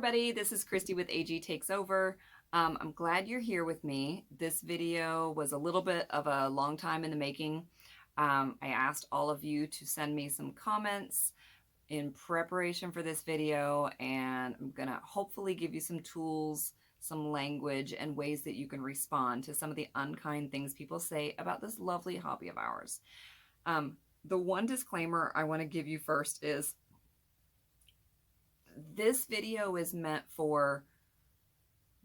everybody, this is Kristie with AG Takes Over. I'm glad you're here with me. This video was a little bit of a long time in the making. I asked all of you to send me some comments in preparation for this video, and I'm gonna hopefully give you some tools, some language, and ways that you can respond to some of the unkind things people say about this lovely hobby of ours. The one disclaimer I want to give you first is this video is meant for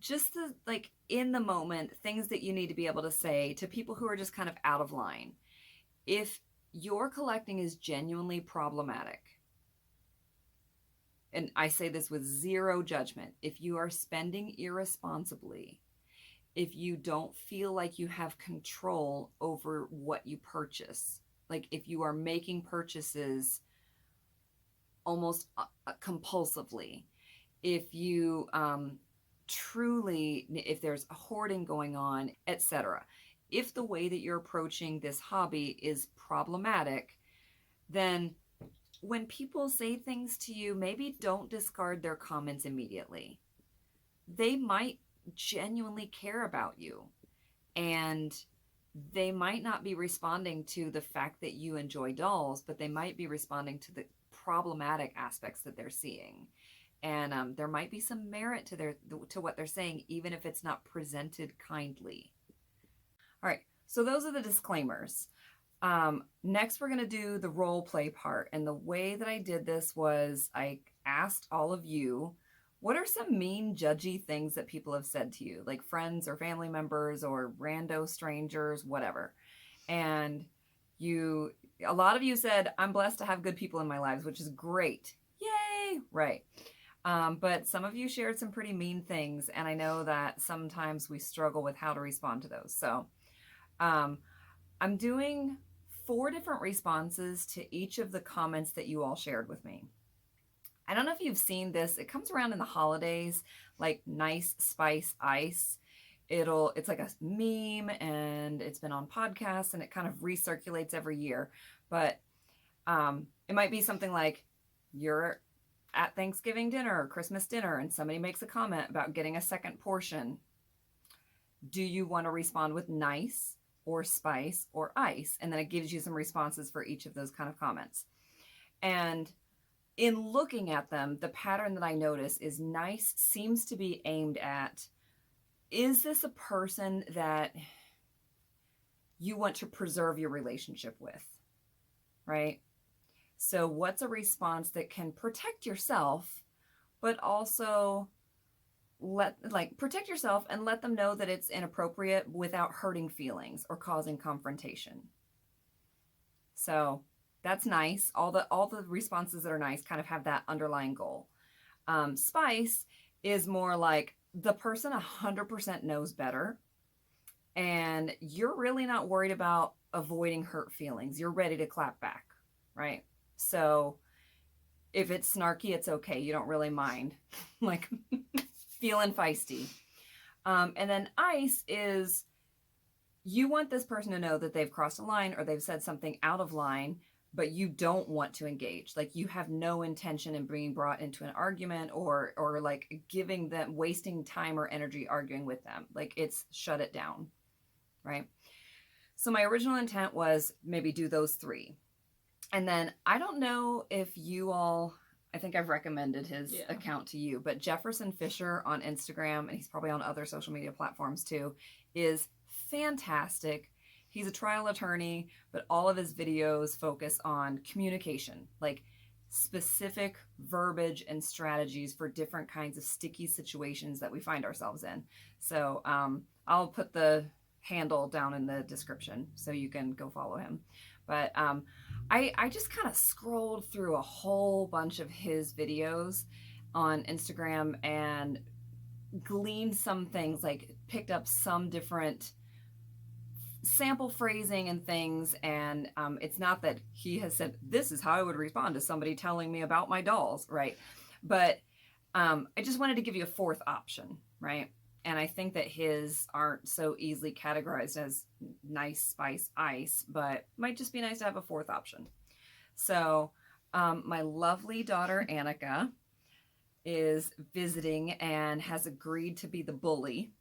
just the, like, in the moment, things that you need to be able to say to people who are just kind of out of line. If your collecting is genuinely problematic, and I say this with zero judgment, if you are spending irresponsibly, if you don't feel like you have control over what you purchase, like if you are making purchases almost compulsively, if you truly, if there's hoarding going on, etc. If the way that you're approaching this hobby is problematic, then when people say things to you, maybe don't discard their comments immediately. They might genuinely care about you, and they might not be responding to the fact that you enjoy dolls, but they might be responding to the problematic aspects that they're seeing. And there might be some merit to what they're saying, even if it's not presented kindly. All right, so those are the disclaimers. Next, we're going to do the role play part. And the way that I did this was I asked all of you, what are some mean, judgy things that people have said to you, like friends or family members or rando strangers, whatever. And a lot of you said, I'm blessed to have good people in my lives, which is great. Yay! Right. But some of you shared some pretty mean things, and I know that sometimes we struggle with how to respond to those. So I'm doing 4 different responses to each of the comments that you all shared with me. I don't know if you've seen this. It comes around in the holidays, like Nice Spice Ice. It's like a meme, and it's been on podcasts, and it kind of recirculates every year. But it might be something like, you're at Thanksgiving dinner or Christmas dinner, and somebody makes a comment about getting a second portion. Do you want to respond with nice or spice or ice? And then it gives you some responses for each of those kind of comments. And in looking at them, the pattern that I notice is nice seems to be aimed at, is this a person that you want to preserve your relationship with, right? So what's a response that can protect yourself, but also protect yourself and let them know that it's inappropriate without hurting feelings or causing confrontation? So that's nice. All the responses that are nice kind of have that underlying goal. Spice is more like the person 100% knows better, and you're really not worried about avoiding hurt feelings. You're ready to clap back, right? So if it's snarky, it's okay. You don't really mind, like feeling feisty. And then ice is, you want this person to know that they've crossed a line or they've said something out of line, but you don't want to engage. Like you have no intention in being brought into an argument or like giving them, wasting time or energy arguing with them. Like it's shut it down, right? So my original intent was maybe do those 3. And then I don't know if you all, I think I've recommended his account to you, but Jefferson Fisher on Instagram, and he's probably on other social media platforms too, is fantastic. He's a trial attorney, but all of his videos focus on communication, like specific verbiage and strategies for different kinds of sticky situations that we find ourselves in. So I'll put the handle down in the description so you can go follow him. But I just kind of scrolled through a whole bunch of his videos on Instagram and gleaned some things, like picked up some different sample phrasing and things. And it's not that he has said, this is how I would respond to somebody telling me about my dolls, right? But I just wanted to give you a 4th option, right? And I think that his aren't so easily categorized as nice, spice, ice, but might just be nice to have a 4th option. So my lovely daughter, Annika, is visiting and has agreed to be the bully.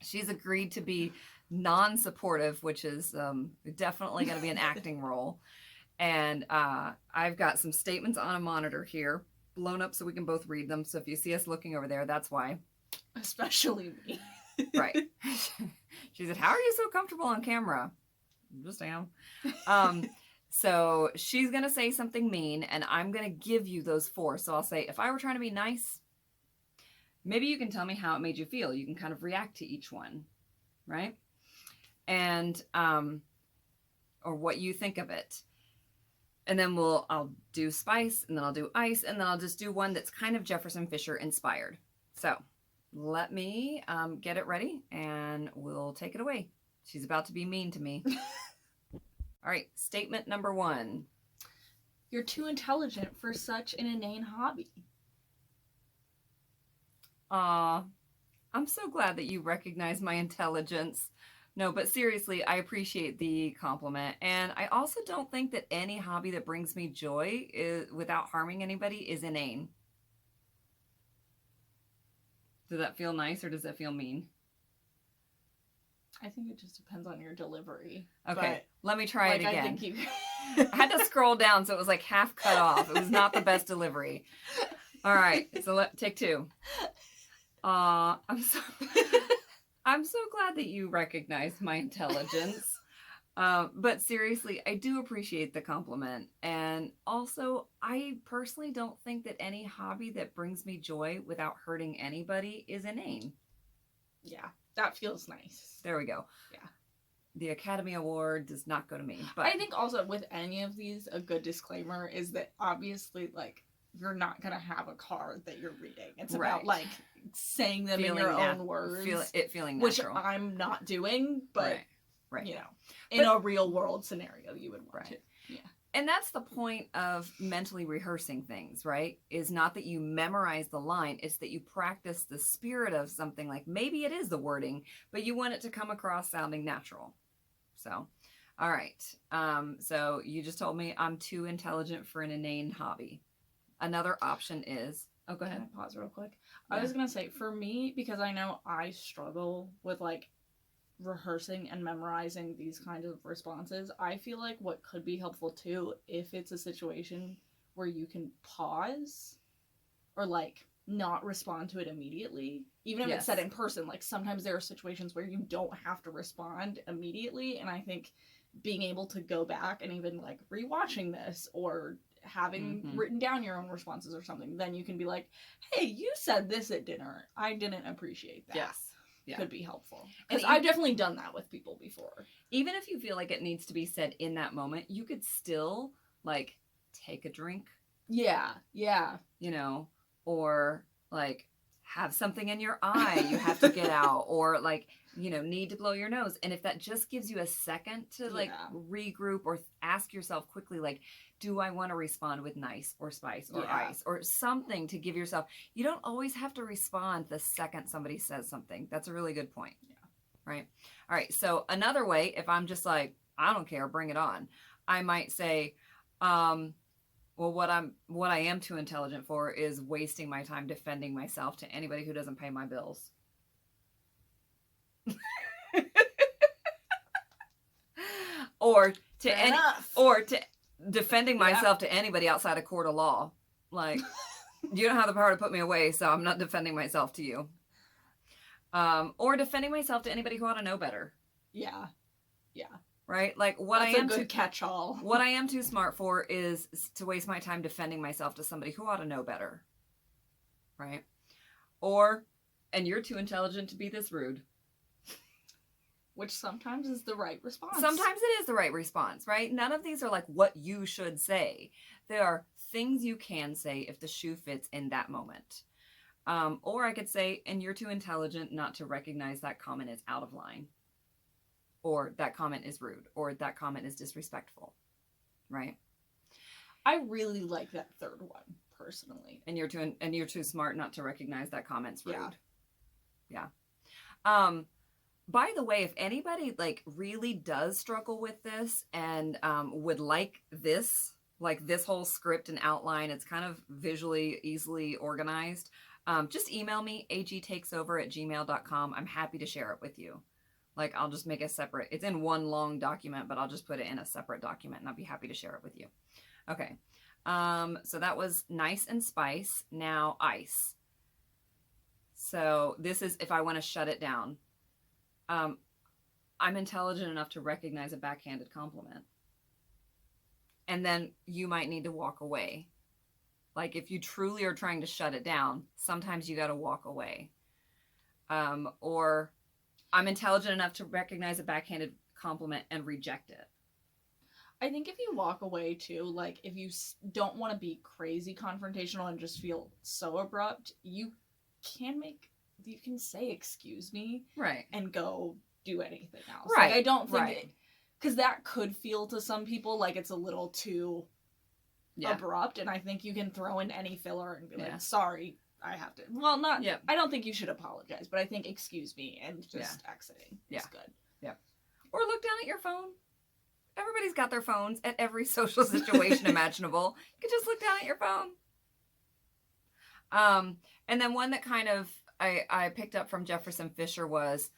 She's agreed to be non-supportive, which is definitely going to be an acting role. And I've got some statements on a monitor here, blown up so we can both read them. So if you see us looking over there, that's why. Especially me. Right. She said, how are you so comfortable on camera? Just am. So she's going to say something mean, and I'm going to give you those 4. So I'll say, if I were trying to be nice, maybe you can tell me how it made you feel. You can kind of react to each one, right? And, or what you think of it. And then I'll do spice, and then I'll do ice, and then I'll just do one that's kind of Jefferson Fisher inspired. So let me get it ready, and we'll take it away. She's about to be mean to me. All right, statement number 1. You're too intelligent for such an inane hobby. Aw, I'm so glad that you recognize my intelligence. No, but seriously, I appreciate the compliment. And I also don't think that any hobby that brings me joy without harming anybody is inane. Does that feel nice or does that feel mean? I think it just depends on your delivery. Okay, let me try it again. I think you... I had to scroll down, so it was like half cut off. It was not the best delivery. All right, so take 2. I'm so glad that you recognize my intelligence. But seriously, I do appreciate the compliment. And also, I personally don't think that any hobby that brings me joy without hurting anybody is inane. Yeah, that feels nice. There we go. Yeah. The Academy Award does not go to me. But I think also with any of these, a good disclaimer is that obviously, like, you're not going to have a card that you're reading. It's about, like, saying them in your own words. Feeling Which natural. I'm not doing, but, right. you know, in a real world scenario, you would want to. Yeah. And that's the point of mentally rehearsing things, right? Is not that you memorize the line, it's that you practice the spirit of something. Like maybe it is the wording, but you want it to come across sounding natural. So, all right. So you just told me I'm too intelligent for an inane hobby. Another option is, oh, go ahead. Can I pause real quick? Yeah. I was going to say, for me, because I know I struggle with, like, rehearsing and memorizing these kinds of responses, I feel like what could be helpful too, if it's a situation where you can pause or like not respond to it immediately, even if it's said in person. Like sometimes there are situations where you don't have to respond immediately, and I think being able to go back and even like rewatching this or having written down your own responses or something, then you can be like, hey, you said this at dinner, I didn't appreciate that. Yes. Yeah. Could be helpful. Because I've definitely done that with people before. Even if you feel like it needs to be said in that moment, you could still, like, take a drink. Yeah. Yeah. You know, or, like, have something in your eye you have to get out. Or, like, you know, need to blow your nose. And if that just gives you a second to, like, regroup or ask yourself quickly, like, do I want to respond with nice or spice or ice or something to give yourself? You don't always have to respond the second somebody says something. That's a really good point. Yeah. Right. All right. So another way, if I'm just like, I don't care, bring it on, I might say, well, what I am too intelligent for is wasting my time defending myself to anybody who doesn't pay my bills. or to defending myself to anybody outside a court of law. Like, you don't have the power to put me away, so I'm not defending myself to you. Or defending myself to anybody who ought to know better. Yeah. Yeah. Right? Like, That's a good catch-all. What I am too smart for is to waste my time defending myself to somebody who ought to know better. Right? Or, and you're too intelligent to be this rude. Which sometimes is the right response. Sometimes it is the right response, right? None of these are like what you should say. They are things you can say if the shoe fits in that moment. Or I could say, and you're too intelligent not to recognize that comment is out of line. Or that comment is rude. Or that comment is disrespectful. Right? I really like that third one, personally. And you're too smart not to recognize that comment's rude. Yeah. By the way, if anybody like really does struggle with this and would like this, like this whole script and outline. It's kind of visually easily organized. Just email me, agtakesover@gmail.com. I'm happy to share it with you. Like, I'll just make a separate, it's in one long document, but I'll just put it in a separate document and I'll be happy to share it with you. Okay. So that was nice and spice. Now ice. So this is if I want to shut it down. I'm intelligent enough to recognize a backhanded compliment. And then you might need to walk away. Like, if you truly are trying to shut it down, sometimes you got to walk away. Or I'm intelligent enough to recognize a backhanded compliment and reject it. I think if you walk away too, like if you don't want to be crazy confrontational and just feel so abrupt, you can say excuse me, right, and go do anything else. Right. Like, I don't think right. Because that could feel to some people like it's a little too abrupt, and I think you can throw in any filler and be like, sorry, I have to. Well, not. Yeah. I don't think you should apologize, but I think excuse me and just exiting is good. Yeah. Or look down at your phone. Everybody's got their phones at every social situation imaginable. You could just look down at your phone. And then one that kind of I picked up from Jefferson Fisher was,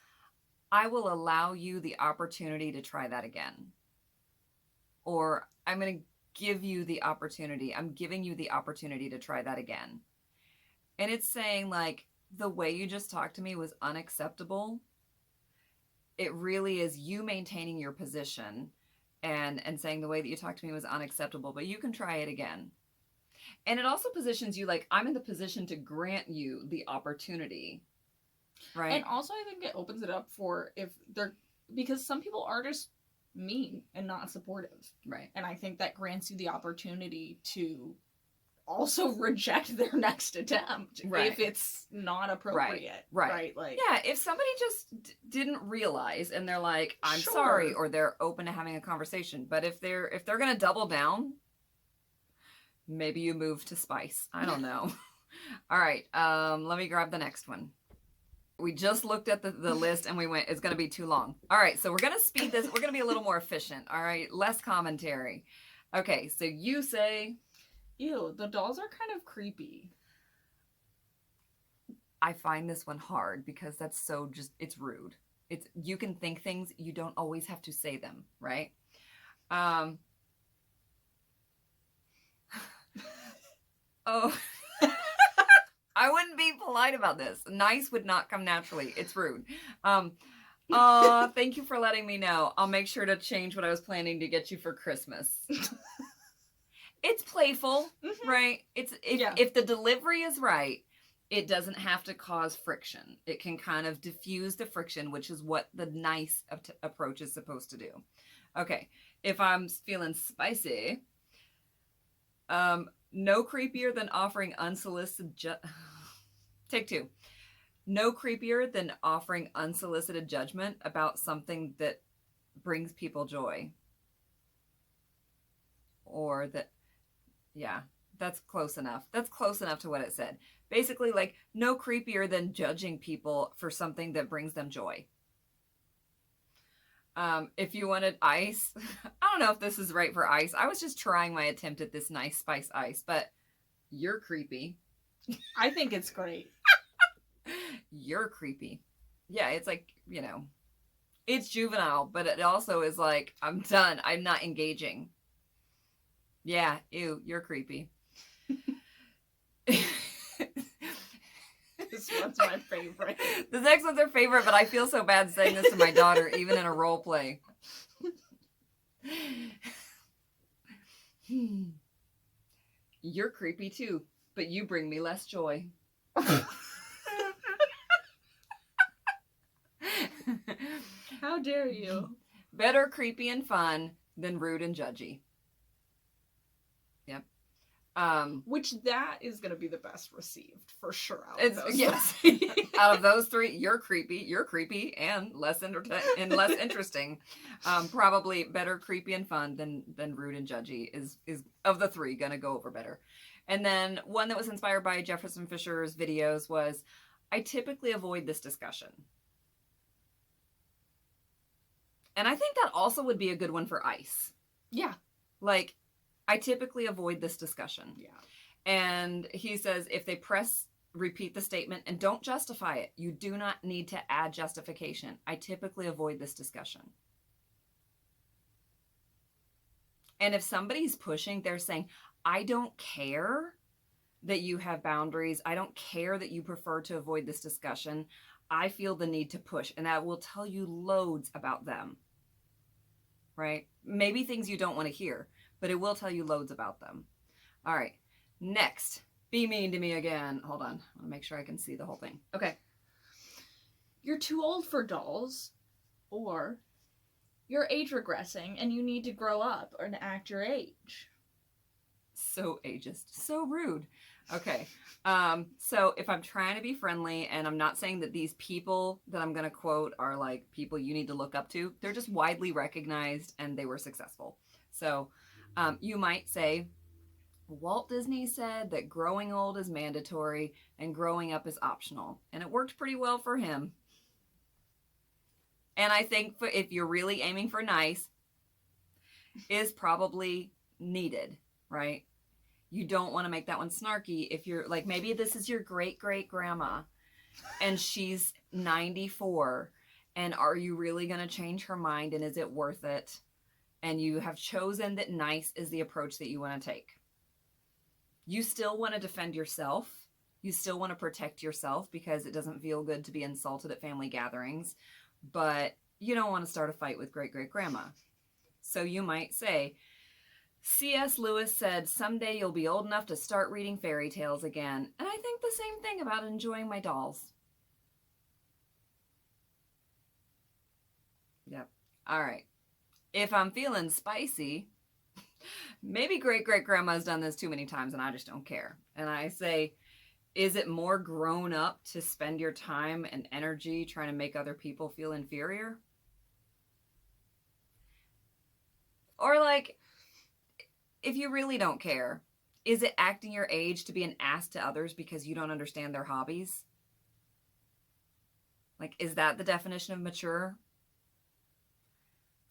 I will allow you the opportunity to try that again. Or I'm going to give you the opportunity. I'm giving you the opportunity to try that again. And it's saying, like, the way you just talked to me was unacceptable. It really is you maintaining your position and saying the way that you talked to me was unacceptable, but you can try it again. And it also positions you like, I'm in the position to grant you the opportunity. Right. And also I think it opens it up for because some people are just mean and not supportive. Right. And I think that grants you the opportunity to also reject their next attempt if it's not appropriate. Right. Like, yeah, if somebody just didn't realize and they're like, I'm sorry, or they're open to having a conversation. But if they're going to double down, maybe you move to spice. I don't know. All right. Let me grab the next one. We just looked at the list and we went, it's going to be too long. All right. So we're going to speed this. We're going to be a little more efficient. All right. Less commentary. Okay. So you say, ew, the dolls are kind of creepy. I find this one hard because that's so it's rude. You can think things, you don't always have to say them, right? Oh, I wouldn't be polite about this. Nice would not come naturally. It's rude. Thank you for letting me know. I'll make sure to change what I was planning to get you for Christmas. It's playful, right? If the delivery is right, it doesn't have to cause friction. It can kind of diffuse the friction, which is what the nice approach is supposed to do. Okay, if I'm feeling spicy, no creepier than offering unsolicited Take two. No creepier than offering unsolicited judgment about something that brings people joy. Or that, yeah, that's close enough. That's close enough to what it said. Basically, like, no creepier than judging people for something that brings them joy. If you wanted ice, I don't know if this is right for ice. I was just trying my attempt at this nice spice ice, but you're creepy. I think it's great. You're creepy. Yeah, it's like, it's juvenile, but it also is like, I'm done. I'm not engaging. Yeah, ew, you're creepy. This one's my favorite. The next one's her favorite, but I feel so bad saying this to my daughter, even in a role play. You're creepy too, but you bring me less joy. How dare you? Better creepy and fun than rude and judgy. Yep. Which that is going to be the best received for sure. Yes. Out of those three, you're creepy, and less interesting. Probably better creepy and fun than rude and judgy is of the three going to go over better. And then one that was inspired by Jefferson Fisher's videos was, I typically avoid this discussion. And I think that also would be a good one for ice. Yeah. Like, I typically avoid this discussion. Yeah. And he says if they repeat the statement and don't justify it. You do not need to add justification. I typically avoid this discussion. And if somebody's pushing, they're saying, I don't care that you have boundaries. I don't care that you prefer to avoid this discussion. I feel the need to push. And that will tell you loads about them. Right? Maybe things you don't want to hear, but it will tell you loads about them. All right. Next. Be mean to me again. Hold on. I want to make sure I can see the whole thing. Okay. You're too old for dolls, or you're age regressing and you need to grow up and act your age. So ageist. So rude. Okay. So if I'm trying to be friendly, and I'm not saying that these people that I'm going to quote are like people you need to look up to, they're just widely recognized and they were successful. So you might say, Walt Disney said that growing old is mandatory and growing up is optional. And it worked pretty well for him. And I think if you're really aiming for nice, is probably needed, right? You don't want to make that one snarky. If you're like, maybe this is your great-great-grandma and she's 94. And are you really going to change her mind? And is it worth it? And you have chosen that nice is the approach that you want to take. You still want to defend yourself. You still want to protect yourself because it doesn't feel good to be insulted at family gatherings. But you don't want to start a fight with great-great-grandma. So you might say, C.S. Lewis said, someday you'll be old enough to start reading fairy tales again. And I think the same thing about enjoying my dolls. Yep. All right. If I'm feeling spicy, maybe great-great-grandma's done this too many times and I just don't care. And I say, is it more grown up to spend your time and energy trying to make other people feel inferior? Or like, if you really don't care, is it acting your age to be an ass to others because you don't understand their hobbies? Like, is that the definition of mature?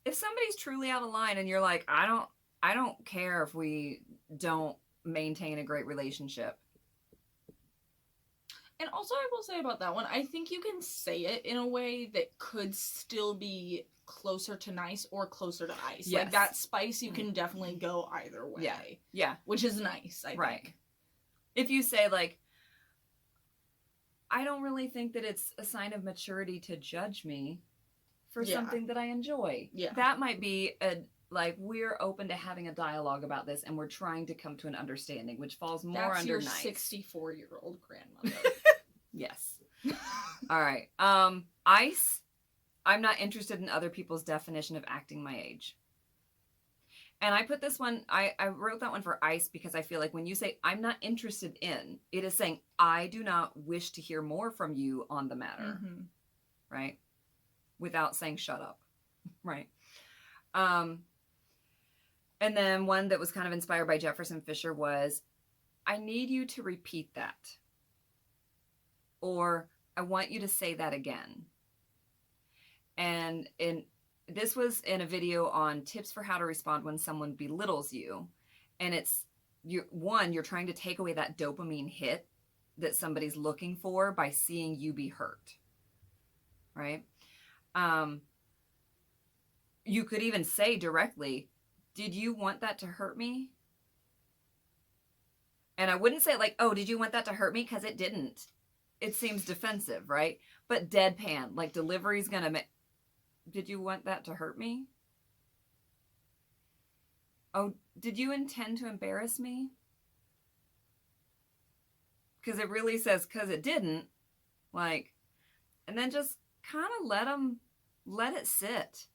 If somebody's truly out of line and you're like, I don't care if we don't maintain a great relationship. And also I will say about that one, I think you can say it in a way that could still be closer to nice or closer to ice. Yes. Like that spice, you can definitely go either way. Yeah. Yeah. Which is nice, I think. Right. If you say like, I don't really think that it's a sign of maturity to judge me for something that I enjoy. Yeah. That might be like, we're open to having a dialogue about this and we're trying to come to an understanding, which falls more That's under your nice. 64-year-old grandmother. Yes. All right. Ice. I'm not interested in other people's definition of acting my age. And I put this one, I wrote that one for ice because I feel like when you say, I'm not interested in, it is saying, I do not wish to hear more from you on the matter. Mm-hmm. Right? Without saying, shut up. Right? And then one that was kind of inspired by Jefferson Fisher was, I need you to repeat that. Or, I want you to say that again. And this was in a video on tips for how to respond when someone belittles you. And it's, you're trying to take away that dopamine hit that somebody's looking for by seeing you be hurt. Right? You could even say directly, did you want that to hurt me? And I wouldn't say like, oh, did you want that to hurt me? Because it didn't. It seems defensive, right? But deadpan, like delivery's going to make, did you want that to hurt me? Oh, did you intend to embarrass me? Because it really says, because it didn't. Like, and then just kind of let it sit.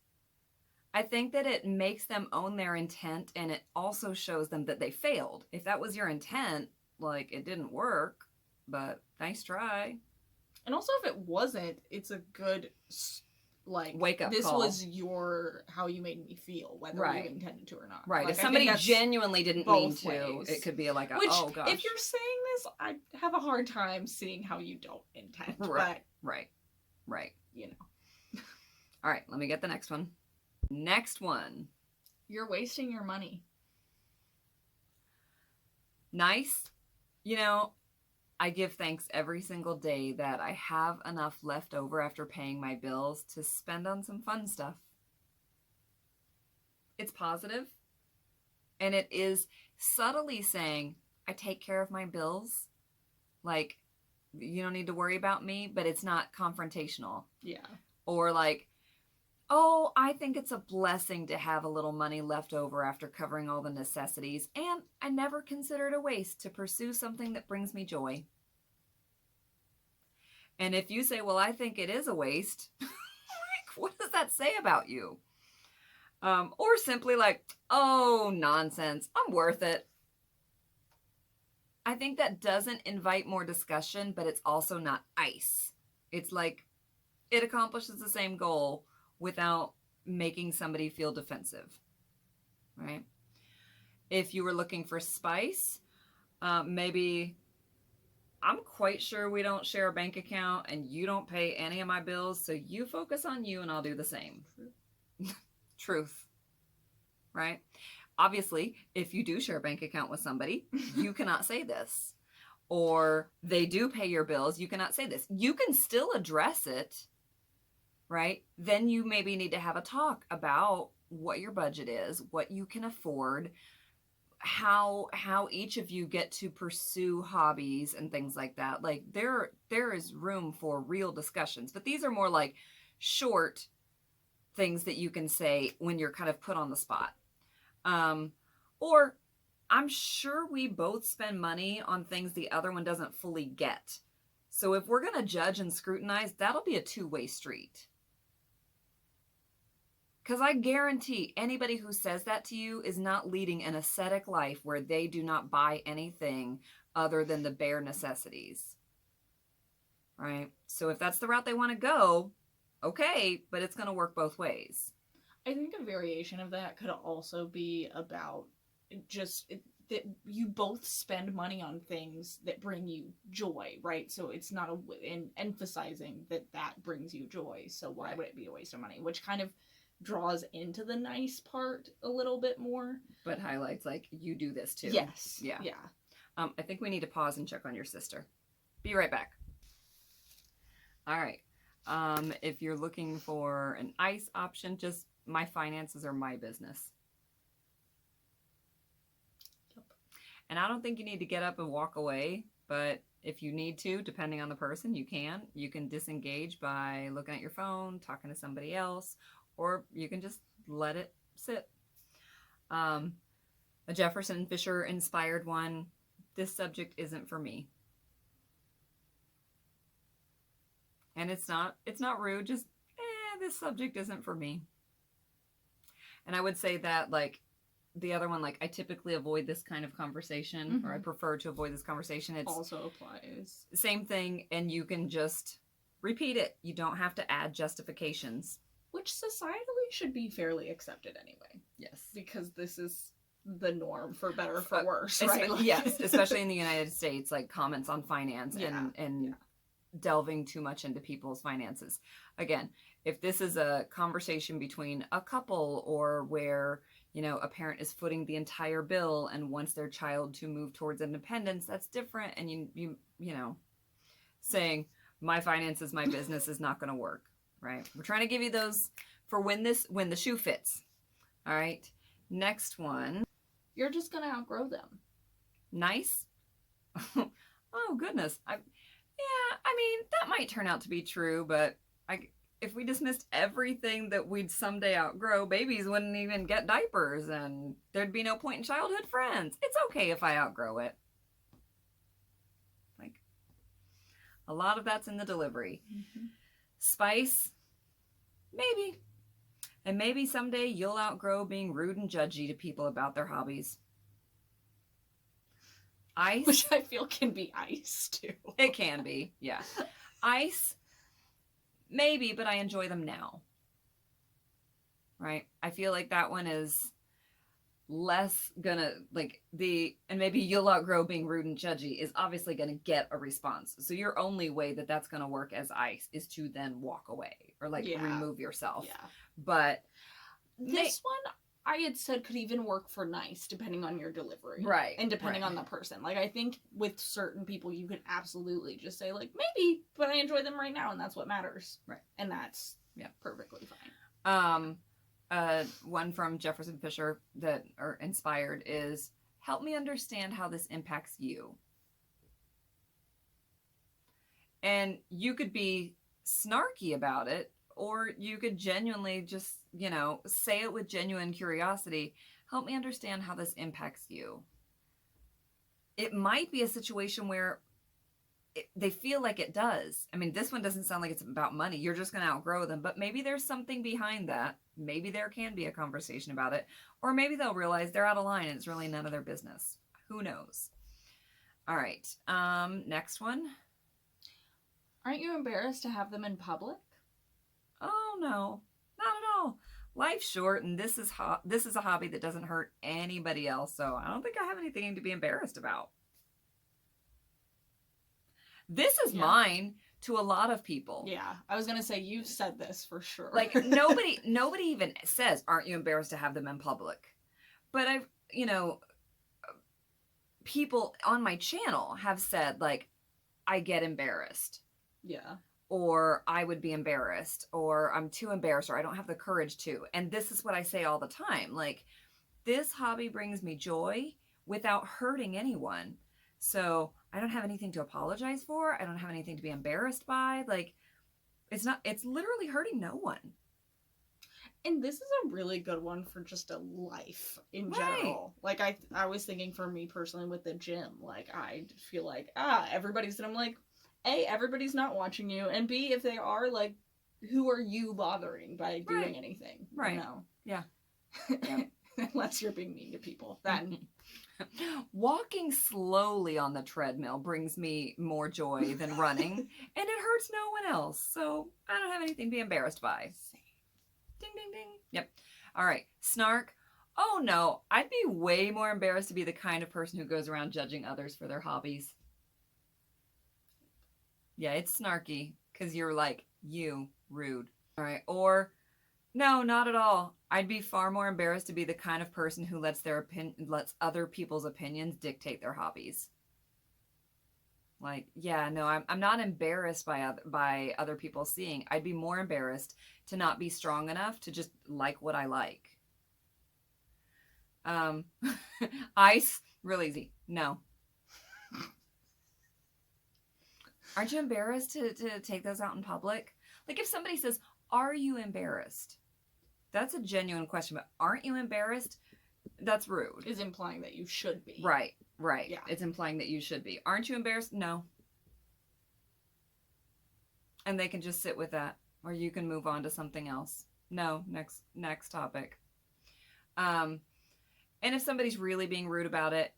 I think that it makes them own their intent, and it also shows them that they failed. If that was your intent, like, it didn't work, but nice try. And also, if it wasn't, it's a good, like, wake up this call. Was how you made me feel, whether you intended to or not. Right. Like, if somebody genuinely didn't mean to, ways. It could be like, which, oh gosh. If you're saying this, I have a hard time seeing how you don't intend. Right. But, Right. You know. All right. Let me get the next one. Next one. You're wasting your money. Nice. I give thanks every single day that I have enough left over after paying my bills to spend on some fun stuff. It's positive, and it is subtly saying, I take care of my bills. Like, you don't need to worry about me, but it's not confrontational. Yeah. Or like, oh, I think it's a blessing to have a little money left over after covering all the necessities, and I never consider it a waste to pursue something that brings me joy. And if you say, well, I think it is a waste, what does that say about you? Or simply like, oh, nonsense, I'm worth it. I think that doesn't invite more discussion, but it's also not ice. It's like it accomplishes the same goal without making somebody feel defensive, right? If you were looking for spice, maybe I'm quite sure we don't share a bank account and you don't pay any of my bills, so you focus on you and I'll do the same. Truth, right? Obviously, if you do share a bank account with somebody, you cannot say this. Or they do pay your bills, you cannot say this. You can still address it, right? Then you maybe need to have a talk about what your budget is, what you can afford, how each of you get to pursue hobbies and things like that. Like there is room for real discussions, but these are more like short things that you can say when you're kind of put on the spot. Or I'm sure we both spend money on things the other one doesn't fully get. So if we're going to judge and scrutinize, that'll be a two-way street. Because I guarantee anybody who says that to you is not leading an ascetic life where they do not buy anything other than the bare necessities. Right? So if that's the route they want to go, okay, but it's going to work both ways. I think a variation of that could also be about just that you both spend money on things that bring you joy, right? So it's not emphasizing that brings you joy. So why would it be a waste of money? Which kind of draws into the nice part a little bit more. But highlights like, you do this too. Yes. Yeah. Yeah. I think we need to pause and check on your sister. Be right back. All right. If you're looking for an ice option, just my finances are my business. Yep. And I don't think you need to get up and walk away, but if you need to, depending on the person, you can. You can disengage by looking at your phone, talking to somebody else, or you can just let it sit. A Jefferson Fisher inspired one, this subject isn't for me. And it's not rude, just, this subject isn't for me. And I would say that, like, the other one, like, I typically avoid this kind of conversation, or I prefer to avoid this conversation. It's also applies. Same thing, and you can just repeat it. You don't have to add justifications. Which societally should be fairly accepted anyway. Yes. Because this is the norm, for better or for worse, right? Yes, especially in the United States, like comments on finance and delving too much into people's finances. Again, if this is a conversation between a couple, or where, a parent is footing the entire bill and wants their child to move towards independence, that's different. And you saying my finances, my business is not going to work, right? We're trying to give you those for when the shoe fits. All right. Next one. You're just going to outgrow them. Nice. Oh, goodness. That might turn out to be true, but if we dismissed everything that we'd someday outgrow, babies wouldn't even get diapers, and there'd be no point in childhood friends. It's okay if I outgrow it. Like, a lot of that's in the delivery. Mm-hmm. Spice, maybe. And maybe someday you'll outgrow being rude and judgy to people about their hobbies. Ice. Which I feel can be ice, too. It can be, yeah. Ice, maybe, but I enjoy them now. Right? I feel like that one is less gonna, and maybe you'll outgrow being rude and judgy is obviously gonna get a response. So your only way that's gonna work as ice is to then walk away or remove yourself. Yeah. But this one, I had said could even work for nice, depending on your delivery. Right. And depending on the person. Like, I think with certain people, you can absolutely just say, like, maybe, but I enjoy them right now, and that's what matters. Right. And that's perfectly fine. One from Jefferson Fisher that are inspired is, help me understand how this impacts you. And you could be snarky about it, or you could genuinely just, say it with genuine curiosity. Help me understand how this impacts you. It might be a situation where they feel like it does. I mean, this one doesn't sound like it's about money. You're just going to outgrow them. But maybe there's something behind that. Maybe there can be a conversation about it. Or maybe they'll realize they're out of line and it's really none of their business. Who knows? All right. Next one. Aren't you embarrassed to have them in public? Oh, no. Not at all. Life's short, and this is a hobby that doesn't hurt anybody else. So I don't think I have anything to be embarrassed about. This is mine to a lot of people. Yeah, I was going to say, you've said this for sure. Like, nobody even says, aren't you embarrassed to have them in public? But people on my channel have said, like, I get embarrassed. Yeah. Or I would be embarrassed, or I'm too embarrassed, or I don't have the courage to. And this is what I say all the time. Like, this hobby brings me joy without hurting anyone. So I don't have anything to apologize for. I don't have anything to be embarrassed by. Like, it's literally hurting no one. And this is a really good one for just a life in general. Like, I was thinking for me personally with the gym, like, I feel like, everybody's, and I'm like, A, everybody's not watching you, and B, if they are, like, who are you bothering by doing anything? Right. You know? Yeah. Unless you're being mean to people. Then. Walking slowly on the treadmill brings me more joy than running, and it hurts no one else. So I don't have anything to be embarrassed by. Ding, ding, ding. Yep. All right. Snark. Oh, no. I'd be way more embarrassed to be the kind of person who goes around judging others for their hobbies. Yeah, it's snarky because you're like, you, rude. All right. Or, no, not at all. I'd be far more embarrassed to be the kind of person who lets other people's opinions dictate their hobbies. Like, yeah, no, I'm not embarrassed by other people seeing. I'd be more embarrassed to not be strong enough to just like what I like. Ice, real easy. No. Aren't you embarrassed to take those out in public? Like, if somebody says, are you embarrassed? That's a genuine question, but aren't you embarrassed? That's rude. Is implying that you should be. Right. Yeah. It's implying that you should be. Aren't you embarrassed? No. And they can just sit with that, or you can move on to something else. No, next topic. And if somebody's really being rude about it,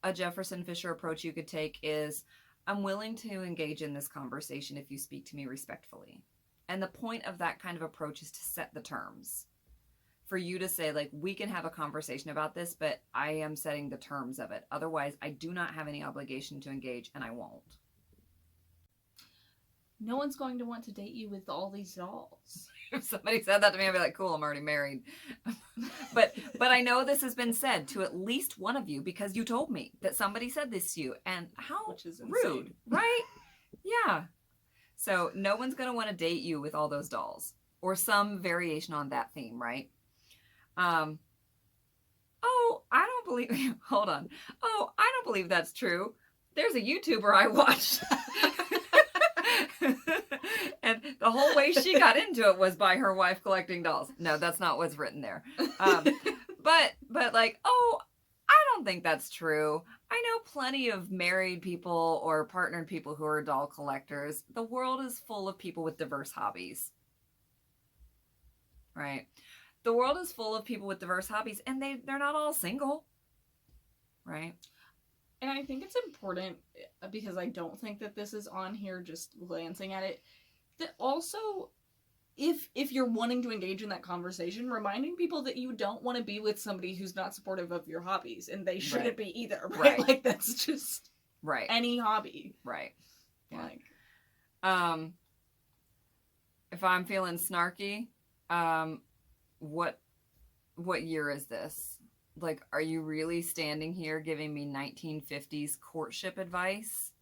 a Jefferson Fisher approach you could take is, I'm willing to engage in this conversation if you speak to me respectfully. And the point of that kind of approach is to set the terms. For you to say, like, we can have a conversation about this, but I am setting the terms of it. Otherwise, I do not have any obligation to engage, and I won't. No one's going to want to date you with all these dolls. If somebody said that to me, I'd be like, cool, I'm already married. but I know this has been said to at least one of you because you told me that somebody said this to you. And how Which is rude, insane. right? Yeah. So no one's going to want to date you with all those dolls or some variation on that theme, right? Oh, I don't believe, hold on. Oh, I don't believe that's true. There's a YouTuber I watched. And the whole way she got into it was by her wife collecting dolls. No, that's not what's written there. But like, oh, I don't think that's true. I know plenty of married people or partnered people who are doll collectors. The world is full of people with diverse hobbies. Right? The world is full of people with diverse hobbies, and they're not all single. Right? And I think it's important, because I don't think that this is on here just glancing at it, that also, if you're wanting to engage in that conversation, reminding people that you don't want to be with somebody who's not supportive of your hobbies, and they shouldn't be either, right? Like, that's just any hobby. Right. Yeah. Like, if I'm feeling snarky, what what year is this? Like, are you really standing here giving me 1950s courtship advice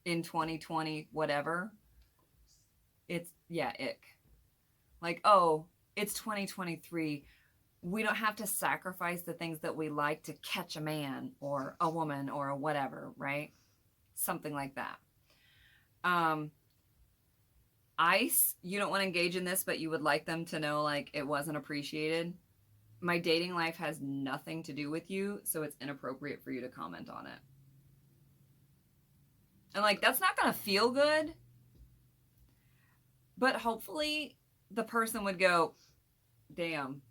in 2020, whatever? It's, yeah, ick. Like, oh, it's 2023. We don't have to sacrifice the things that we like to catch a man or a woman or a whatever, right? Something like that. Ice, you don't want to engage in this, but you would like them to know, like, it wasn't appreciated. My dating life has nothing to do with you, so it's inappropriate for you to comment on it. And, like, that's not going to feel good. But hopefully the person would go, damn.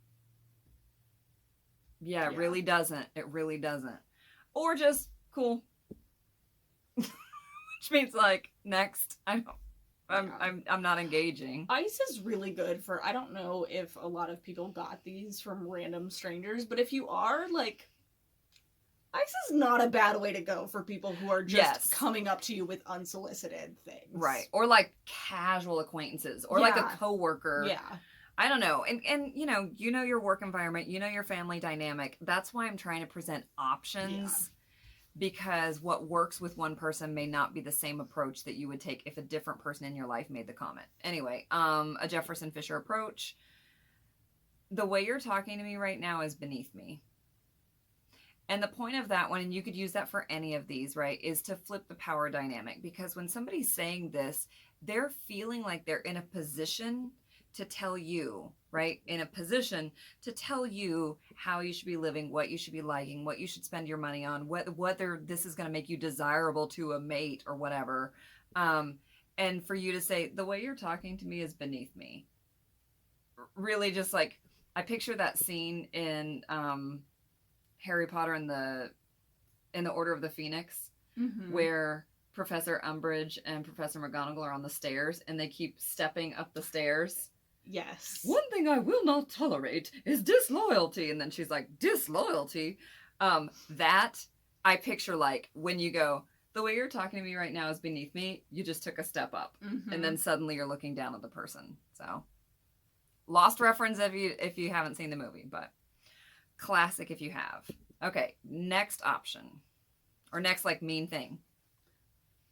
Yeah, it really doesn't. It really doesn't. Or just, cool. Which means, like, next. I'm not engaging. Ice is really good for, I don't know if a lot of people got these from random strangers, but if you are, like, ice is not a bad way to go for people who are just coming up to you with unsolicited things. Right. Or, like, casual acquaintances. Or, like, a coworker. Yeah. I don't know. And you know your work environment. You know your family dynamic. That's why I'm trying to present options. Yeah. Because what works with one person may not be the same approach that you would take if a different person in your life made the comment. Anyway, a Jefferson Fisher approach. The way you're talking to me right now is beneath me. And the point of that one, and you could use that for any of these, right, is to flip the power dynamic. Because when somebody's saying this, they're feeling like they're in a position to tell you, right? In a position to tell you how you should be living, what you should be liking, what you should spend your money on, whether this is going to make you desirable to a mate or whatever. And for you to say, the way you're talking to me is beneath me. Really just like, I picture that scene in Harry Potter and the Order of the Phoenix, where Professor Umbridge and Professor McGonagall are on the stairs and they keep stepping up the stairs. Yes. One thing I will not tolerate is disloyalty. And then she's like, disloyalty? That I picture like when you go, the way you're talking to me right now is beneath me. You just took a step up. And then suddenly you're looking down at the person. So lost reference if you haven't seen the movie, but classic if you have. Okay, next option. Or next like mean thing.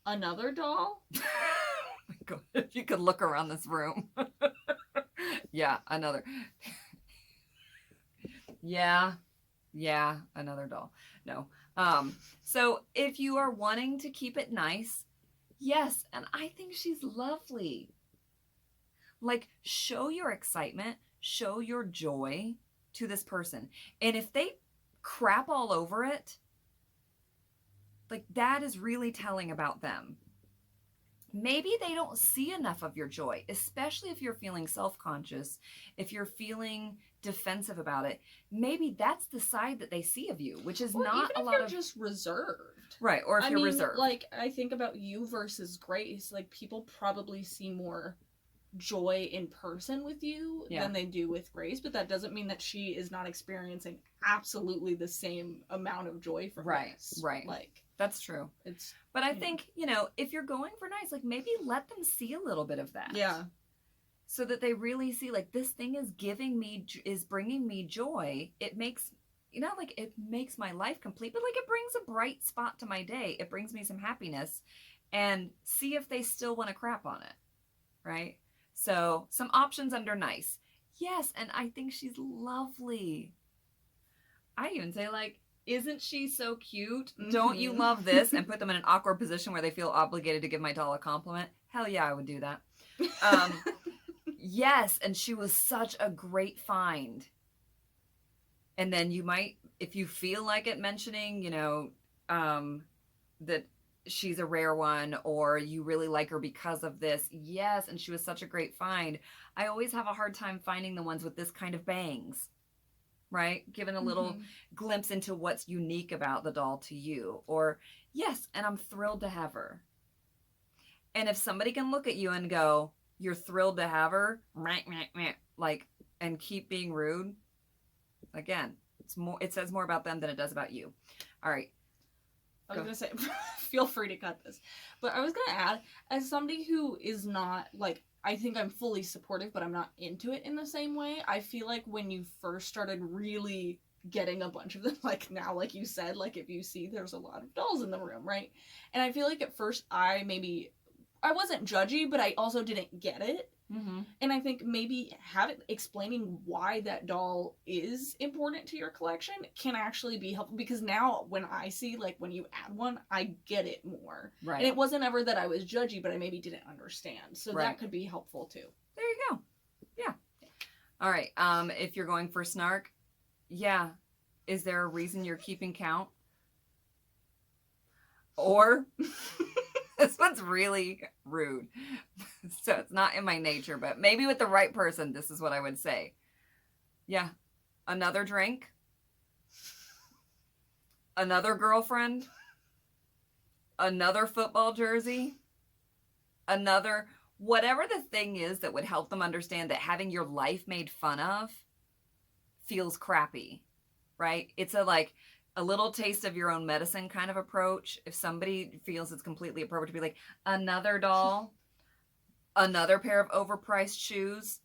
Another doll? Oh my God, if you could look around this room. Yeah, another. Yeah, another doll. No. So if you are wanting to keep it nice, yes, and I think she's lovely. Like, show your excitement, show your joy to this person. And if they crap all over it, like, that is really telling about them. Maybe they don't see enough of your joy, especially if you're feeling self-conscious, if you're feeling defensive about it. Maybe that's the side that they see of you, which is not a lot of... you're just reserved. Right, or if you're reserved. Like, I think about you versus Grace, like, people probably see more joy in person with you than they do with Grace, but that doesn't mean that she is not experiencing absolutely the same amount of joy from Grace. Right. Like, that's true. But I think, if you're going for nice, like, maybe let them see a little bit of that. Yeah. So that they really see, like, this thing is bringing me joy. It makes, it makes my life complete, but, like, it brings a bright spot to my day. It brings me some happiness. And see if they still want to crap on it. Right? So, some options under nice. Yes, and I think she's lovely. I even say, like, isn't she so cute? Don't you love this? And put them in an awkward position where they feel obligated to give my doll a compliment. Hell yeah, I would do that. Yes, and she was such a great find. And then you might, if you feel like it, mentioning, that she's a rare one or you really like her because of this. Yes, and she was such a great find. I always have a hard time finding the ones with this kind of bangs. Right? Given a little glimpse into what's unique about the doll to you. Or, yes, and I'm thrilled to have her. And if somebody can look at you and go, you're thrilled to have her, like, and keep being rude, again, it says more about them than it does about you. All right. I was going to say, feel free to cut this. But I was going to add, as somebody who is not, like, I think I'm fully supportive, but I'm not into it in the same way. I feel like when you first started really getting a bunch of them, like now, like you said, like if you see there's a lot of dolls in the room, right? And I feel like at first I wasn't judgy, but I also didn't get it. Mm-hmm. And I think maybe explaining why that doll is important to your collection can actually be helpful, because now when I see, like, when you add one, I get it more. Right. And it wasn't ever that I was judgy, but I maybe didn't understand. So Right. that could be helpful too. There you go. Yeah. All right. If you're going for snark, yeah. Is there a reason you're keeping count? Or this one's really rude. So it's not in my nature, but maybe with the right person, this is what I would say. Yeah. Another drink. Another girlfriend. Another football jersey. Another, whatever the thing is that would help them understand that having your life made fun of feels crappy, right? It's a little taste of your own medicine kind of approach. If somebody feels it's completely appropriate to be like, another doll, another pair of overpriced shoes,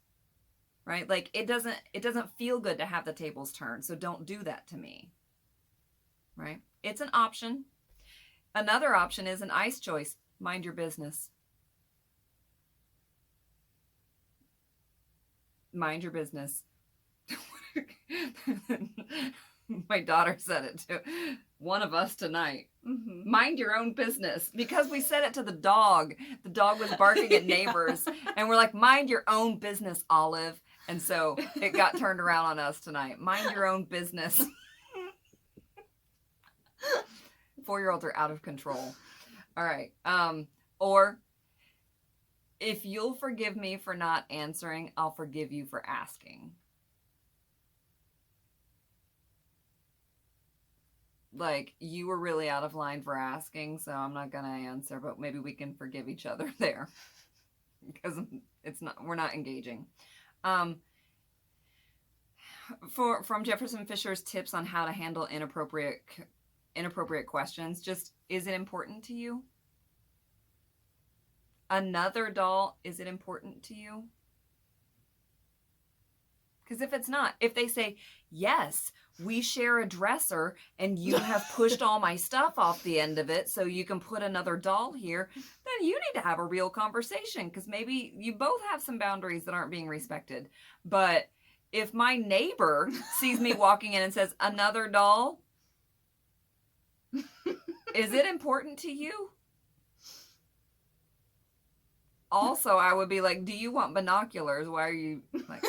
right? Like, it doesn't feel good to have the tables turned. So don't do that to me, right? It's an option. Another option is an ice choice. Mind your business. Mind your business. My daughter said it to one of us tonight. Mm-hmm. Mind your own business. Because we said it to the dog. The dog was barking at neighbors. And we're like, mind your own business, Olive. And so it got turned around on us tonight. Mind your own business. 4-year-olds are out of control. All right. Or, if you'll forgive me for not answering, I'll forgive you for asking. Like, you were really out of line for asking, so I'm not gonna answer, but maybe we can forgive each other there. Because we're not engaging. From Jefferson Fisher's tips on how to handle inappropriate questions, just, is it important to you? Another doll, is it important to you? Because if it's not, if they say, yes, we share a dresser and you have pushed all my stuff off the end of it so you can put another doll here, then you need to have a real conversation, because maybe you both have some boundaries that aren't being respected. But if my neighbor sees me walking in and says, another doll, is it important to you? Also, I would be like, do you want binoculars? Why are you like...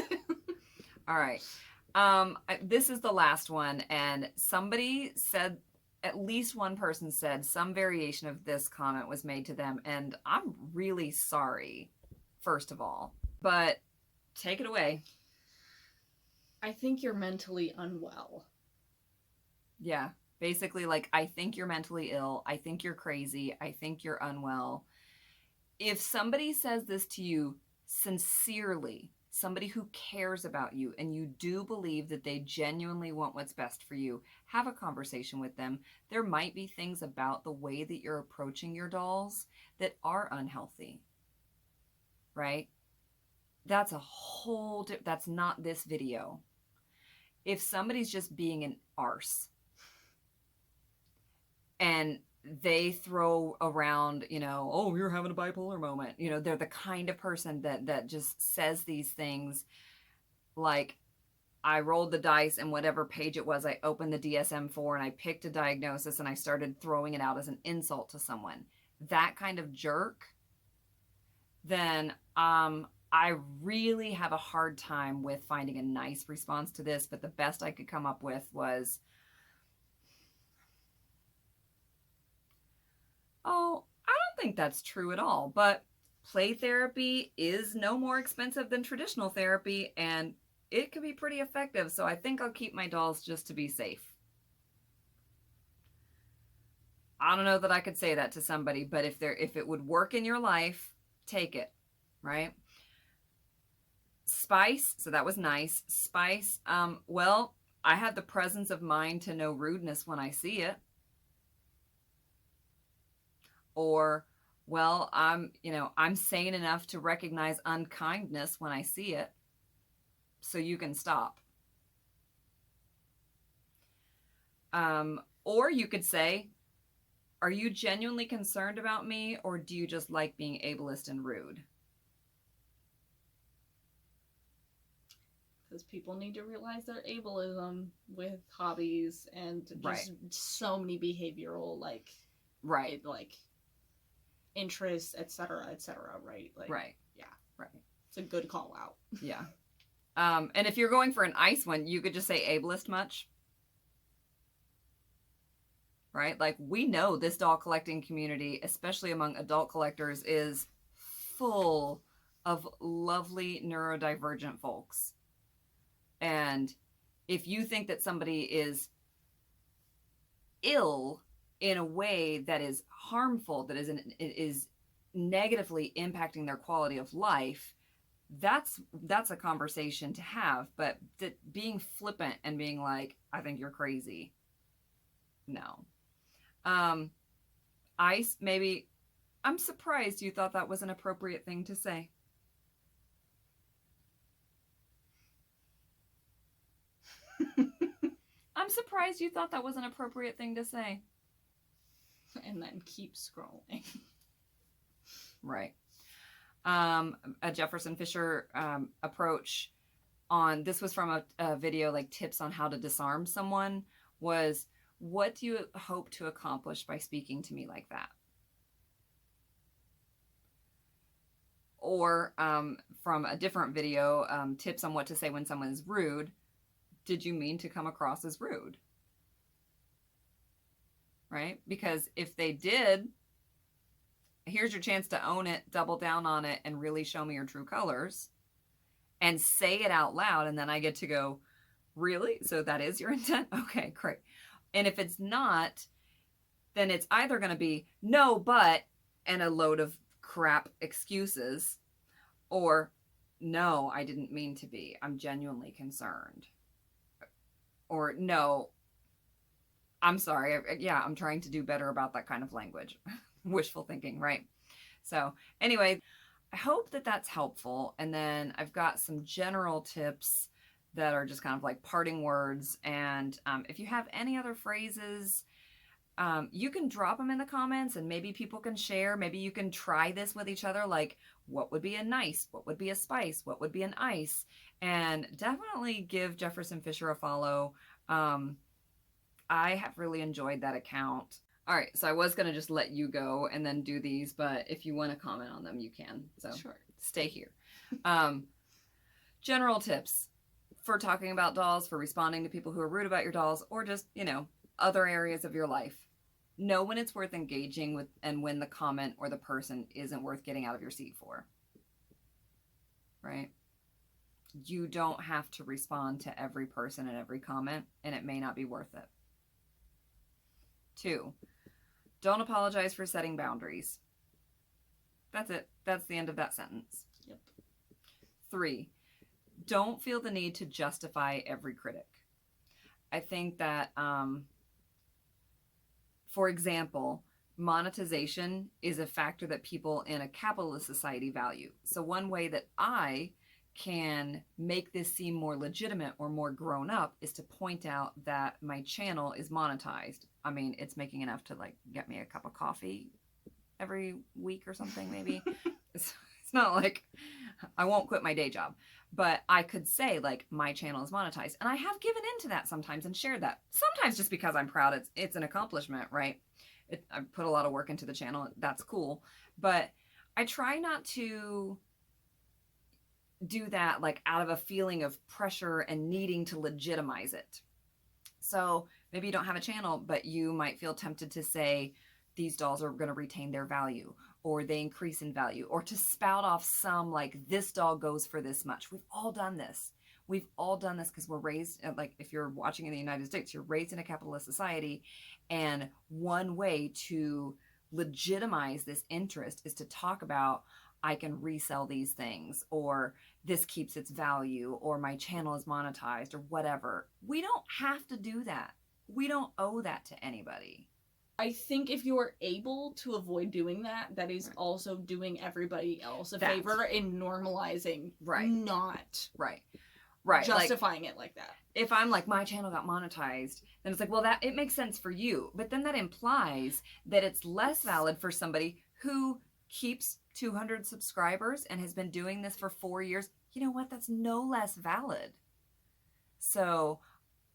All right. This is the last one. And somebody said, at least one person said some variation of this comment was made to them. And I'm really sorry, first of all. But take it away. I think you're mentally unwell. Yeah. Basically, like, I think you're mentally ill. I think you're crazy. I think you're unwell. If somebody says this to you sincerely, somebody who cares about you, and you do believe that they genuinely want what's best for you, have a conversation with them. There might be things about the way that you're approaching your dolls that are unhealthy, right? That's that's not this video. If somebody's just being an arse and they throw around, oh, you're having a bipolar moment. They're the kind of person that just says these things like, I rolled the dice and whatever page it was, I opened the DSM-4 and I picked a diagnosis and I started throwing it out as an insult to someone. That kind of jerk, then I really have a hard time with finding a nice response to this, but the best I could come up with was, oh, I don't think that's true at all, but play therapy is no more expensive than traditional therapy, and it can be pretty effective, so I think I'll keep my dolls just to be safe. I don't know that I could say that to somebody, but if it would work in your life, take it, right? Spice, so that was nice. Spice, well, I have the presence of mind to know rudeness when I see it. Or, Well, I'm sane enough to recognize unkindness when I see it, so you can stop. Or you could say, are you genuinely concerned about me, or do you just like being ableist and rude? Because people need to realize their ableism with hobbies and just so many behavioral like interests, etc., right? Like, right. Yeah. Right. It's a good call out. Yeah. And if you're going for an ice one, you could just say ableist much. Right? Like, we know this doll collecting community, especially among adult collectors, is full of lovely neurodivergent folks. And if you think that somebody is ill in a way that is harmful, that is negatively impacting their quality of life, that's a conversation to have. But being flippant and being like, I think you're crazy, no. Ice, maybe, I'm surprised you thought that was an appropriate thing to say. I'm surprised you thought that was an appropriate thing to say. And then keep scrolling. Right. A Jefferson Fisher approach on, this was from a video, like tips on how to disarm someone, was, what do you hope to accomplish by speaking to me like that? Or from a different video, tips on what to say when someone is rude. Did you mean to come across as rude? Right? Because if they did, here's your chance to own it, double down on it, and really show me your true colors and say it out loud. And then I get to go, really? So that is your intent? Okay, great. And if it's not, then it's either going to be no, but, and a load of crap excuses, or no, I didn't mean to be. I'm genuinely concerned. Or no, I'm sorry. Yeah, I'm trying to do better about that kind of language. Wishful thinking, right? So anyway, I hope that that's helpful. And then I've got some general tips that are just kind of like parting words. And if you have any other phrases, you can drop them in the comments and maybe people can share. Maybe you can try this with each other. Like, what would be a nice? What would be a spice? What would be an ice? And definitely give Jefferson Fisher a follow. I have really enjoyed that account. All right, so I was going to just let you go and then do these, but if you want to comment on them, you can. So sure. Stay here. General tips for talking about dolls, for responding to people who are rude about your dolls, or just, other areas of your life. Know when it's worth engaging with and when the comment or the person isn't worth getting out of your seat for. Right? You don't have to respond to every person and every comment, and it may not be worth it. 2, don't apologize for setting boundaries. That's it. That's the end of that sentence. Yep. 3, don't feel the need to justify every critic. I think that, for example, monetization is a factor that people in a capitalist society value. So one way that I can make this seem more legitimate or more grown up is to point out that my channel is monetized. I mean, it's making enough to like get me a cup of coffee every week or something, maybe. It's not like I won't quit my day job, but I could say like my channel is monetized, and I have given into that sometimes and shared that. Sometimes just because I'm proud, it's an accomplishment, right? I put a lot of work into the channel. That's cool, but I try not to do that like out of a feeling of pressure and needing to legitimize it. So maybe you don't have a channel, but you might feel tempted to say these dolls are going to retain their value, or they increase in value, or to spout off some like this doll goes for this much. We've all done this. We've all done this because we're raised, like if you're watching in the United States, you're raised in a capitalist society. And one way to legitimize this interest is to talk about, I can resell these things, or this keeps its value, or my channel is monetized, or whatever. We don't have to do that. We don't owe that to anybody. I think if you're able to avoid doing that, that is also doing everybody else a favor in normalizing, not justifying it like that. If I'm like, my channel got monetized, then it's like, well, that it makes sense for you. But then that implies that it's less valid for somebody who keeps 200 subscribers and has been doing this for 4 years. You know what? That's no less valid. So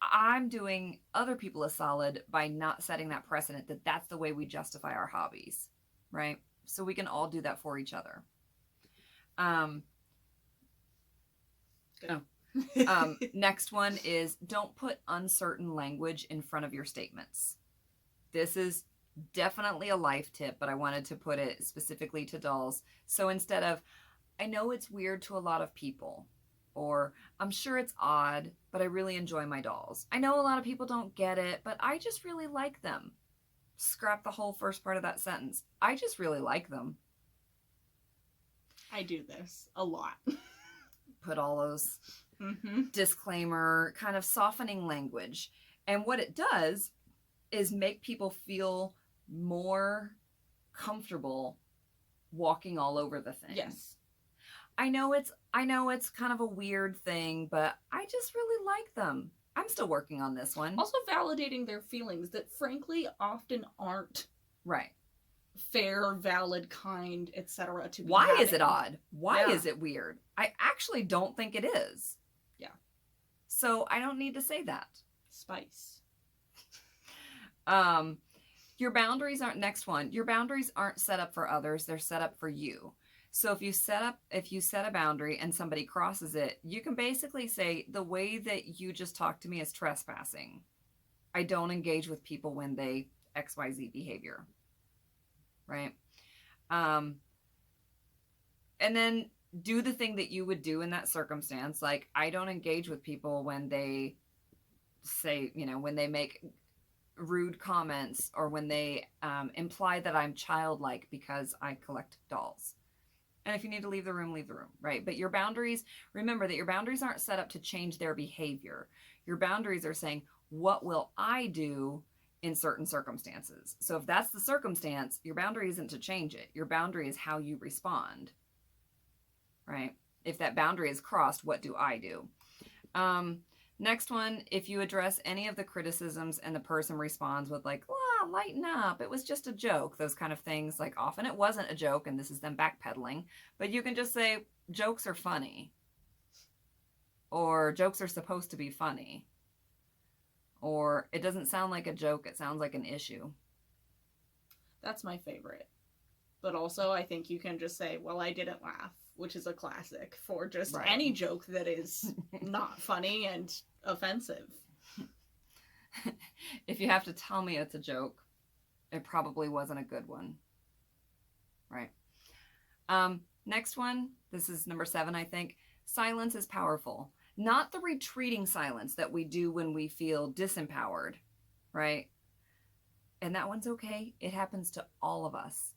I'm doing other people a solid by not setting that precedent that that's the way we justify our hobbies, right? So we can all do that for each other. Next one is don't put uncertain language in front of your statements. This is definitely a life tip, but I wanted to put it specifically to dolls. So instead of, I know it's weird to a lot of people, or I'm sure it's odd, but I really enjoy my dolls. I know a lot of people don't get it, but I just really like them. Scrap the whole first part of that sentence. I just really like them. I do this a lot. Put all those disclaimer, kind of softening language. And what it does is make people feel more comfortable walking all over the thing. Yes. I know it's kind of a weird thing, but I just really like them. I'm still working on this one. Also validating their feelings that frankly often aren't fair, valid, kind, etc. to be Why having. is it odd? Why is it weird? I actually don't think it is. Yeah. So I don't need to say that. Spice. Your boundaries aren't, next one, your boundaries aren't set up for others, they're set up for you. So if you set a boundary and somebody crosses it, you can basically say, the way that you just talked to me is trespassing. I don't engage with people when they XYZ behavior. Right? And then do the thing that you would do in that circumstance. Like, I don't engage with people when they say, when they make rude comments or when they imply that I'm childlike because I collect dolls. And if you need to leave the room, right? But your boundaries, remember that your boundaries aren't set up to change their behavior. Your boundaries are saying, what will I do in certain circumstances? So if that's the circumstance, your boundary isn't to change it. Your boundary is how you respond, right? If that boundary is crossed, what do I do? Next one, if you address any of the criticisms and the person responds with like, well, lighten up, it was just a joke, those kind of things. Like, often it wasn't a joke and this is them backpedaling, but you can just say, jokes are funny, or jokes are supposed to be funny, or it doesn't sound like a joke, it sounds like an issue. That's my favorite. But also I think you can just say, well, I didn't laugh, which is a classic for just any joke that is not funny and offensive. If you have to tell me it's a joke, it probably wasn't a good one. Right. Next one, this is number 7, I think. Silence is powerful. Not the retreating silence that we do when we feel disempowered, right? And that one's okay. It happens to all of us.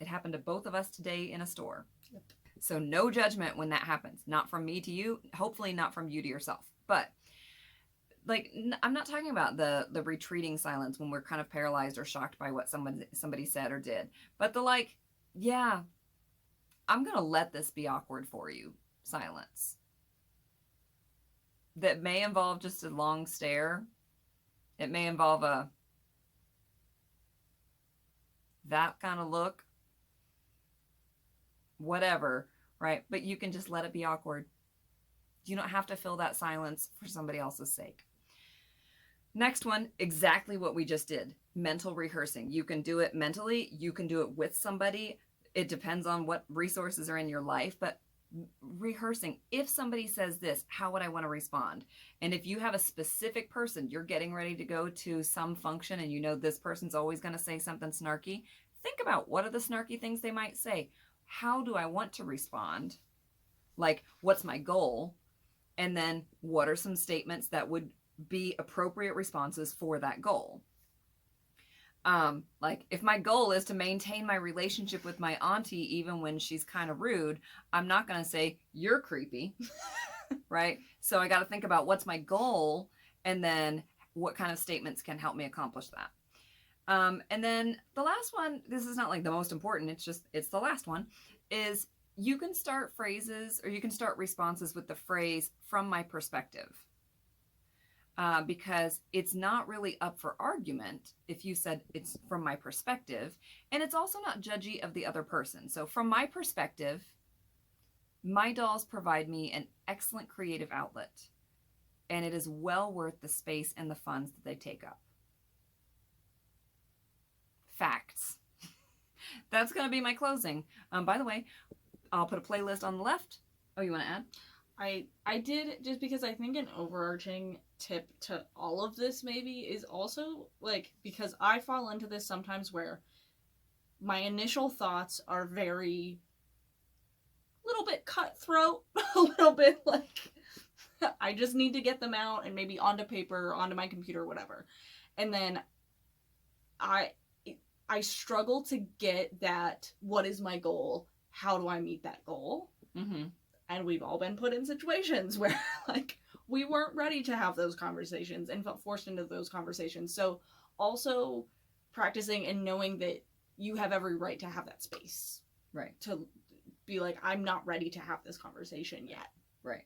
It happened to both of us today in a store. Yep. So no judgment when that happens. Not from me to you. Hopefully not from you to yourself. But like, I'm not talking about the retreating silence when we're kind of paralyzed or shocked by what somebody said or did. But the like, yeah, I'm going to let this be awkward for you silence. That may involve just a long stare. It may involve that kind of look. Whatever, right? But you can just let it be awkward. You don't have to fill that silence for somebody else's sake. Next one, exactly what we just did. Mental rehearsing. You can do it mentally. You can do it with somebody. It depends on what resources are in your life, but rehearsing. If somebody says this, how would I want to respond? And if you have a specific person, you're getting ready to go to some function and you know this person's always going to say something snarky, think about what are the snarky things they might say. How do I want to respond? Like, what's my goal? And then what are some statements that would be appropriate responses for that goal? Like, if my goal is to maintain my relationship with my auntie even when she's kind of rude, I'm not going to say, you're creepy, right? So I got to think about what's my goal and then what kind of statements can help me accomplish that. And then the last one, this is not like the most important, it's the last one, is you can start phrases or you can start responses with the phrase, from my perspective. Because it's not really up for argument if you said it's from my perspective, and it's also not judgy of the other person. So from my perspective, my dolls provide me an excellent creative outlet, and it is well worth the space and the funds that they take up. Facts. That's going to be my closing. By the way, I'll put a playlist on the left. Oh, you want to add? I did, just because I think an overarching tip to all of this maybe is also, like, because I fall into this sometimes where my initial thoughts are very, little bit cutthroat, a little bit like, I just need to get them out and maybe onto paper, onto my computer, whatever. And then I struggle to get that, what is my goal? How do I meet that goal? Mm-hmm. And we've all been put in situations where, like, we weren't ready to have those conversations and felt forced into those conversations. So also practicing and knowing that you have every right to have that space. Right. To be like, I'm not ready to have this conversation yet. Right.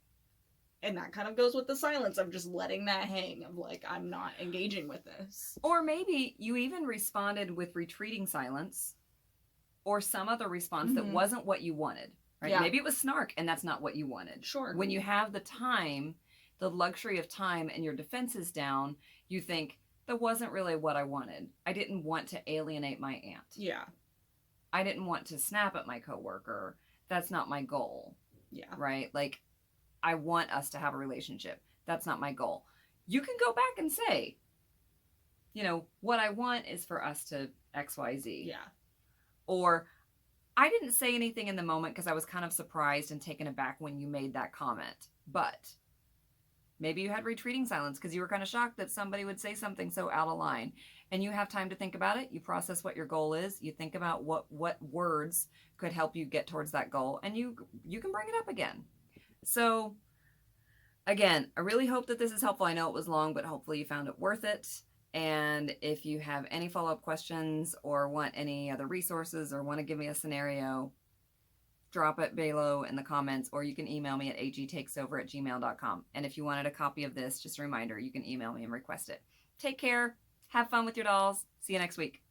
And that kind of goes with the silence of just letting that hang of, like, I'm not engaging with this. Or maybe you even responded with retreating silence or some other response that wasn't what you wanted. Right? Yeah. Maybe it was snark and that's not what you wanted. Sure. When you have the time, the luxury of time, and your defenses down, you think, that wasn't really what I wanted. I didn't want to alienate my aunt. Yeah. I didn't want to snap at my coworker. That's not my goal. Yeah. Right? Like, I want us to have a relationship. That's not my goal. You can go back and say, what I want is for us to XYZ. Yeah. Or, I didn't say anything in the moment because I was kind of surprised and taken aback when you made that comment. But maybe you had retreating silence because you were kind of shocked that somebody would say something so out of line. And you have time to think about it. You process what your goal is. You think about what words could help you get towards that goal. And you can bring it up again. So, again, I really hope that this is helpful. I know it was long, but hopefully you found it worth it. And if you have any follow-up questions or want any other resources or want to give me a scenario, drop it below in the comments, or you can email me at agtakesover@gmail.com. And if you wanted a copy of this, just a reminder, you can email me and request it. Take care. Have fun with your dolls. See you next week.